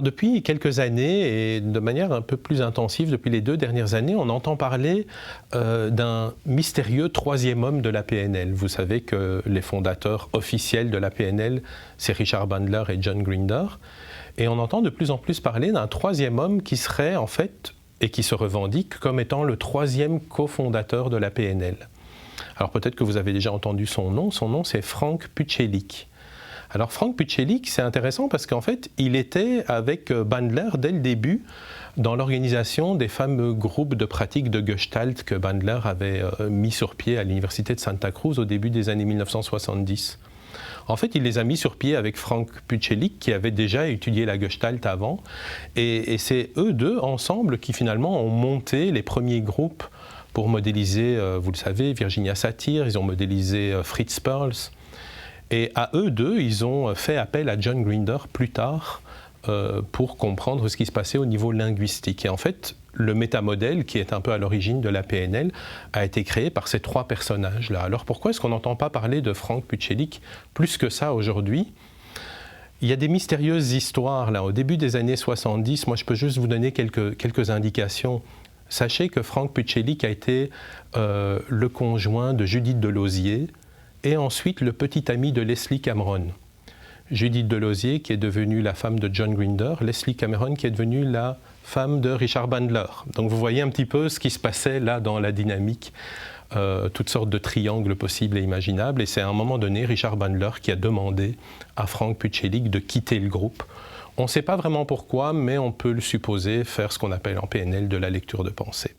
Depuis quelques années, et de manière un peu plus intensive depuis les 2 dernières années, on entend parler d'un mystérieux troisième homme de la PNL. Vous savez que les fondateurs officiels de la PNL, c'est Richard Bandler et John Grinder. Et on entend de plus en plus parler d'un troisième homme qui serait en fait, et qui se revendique comme étant le troisième cofondateur de la PNL. Alors peut-être que vous avez déjà entendu son nom c'est Frank Pucelik. Alors Frank Pucelik, c'est intéressant parce qu'en fait, il était avec Bandler dès le début dans l'organisation des fameux groupes de pratique de Gestalt que Bandler avait mis sur pied à l'université de Santa Cruz au début des années 1970. En fait, il les a mis sur pied avec Frank Pucelik qui avait déjà étudié la Gestalt avant et c'est eux deux ensemble qui finalement ont monté les premiers groupes pour modéliser, vous le savez, Virginia Satir, ils ont modélisé Fritz Perls. Et à eux deux, ils ont fait appel à John Grinder plus tard pour comprendre ce qui se passait au niveau linguistique. Et en fait, le métamodèle, qui est un peu à l'origine de la PNL, a été créé par ces trois personnages-là. Alors pourquoi est-ce qu'on n'entend pas parler de Frank Pucelik plus que ça aujourd'hui ? Il y a des mystérieuses histoires là. Au début des années 70, moi je peux juste vous donner quelques indications. Sachez que Frank Pucelik a été le conjoint de Judith Delosier, et ensuite le petit ami de Leslie Cameron. Judith Delosier qui est devenue la femme de John Grinder, Leslie Cameron qui est devenue la femme de Richard Bandler. Donc vous voyez un petit peu ce qui se passait là dans la dynamique, toutes sortes de triangles possibles et imaginables. Et c'est à un moment donné Richard Bandler qui a demandé à Frank Pucelik de quitter le groupe. On ne sait pas vraiment pourquoi, mais on peut le supposer faire ce qu'on appelle en PNL de la lecture de pensée.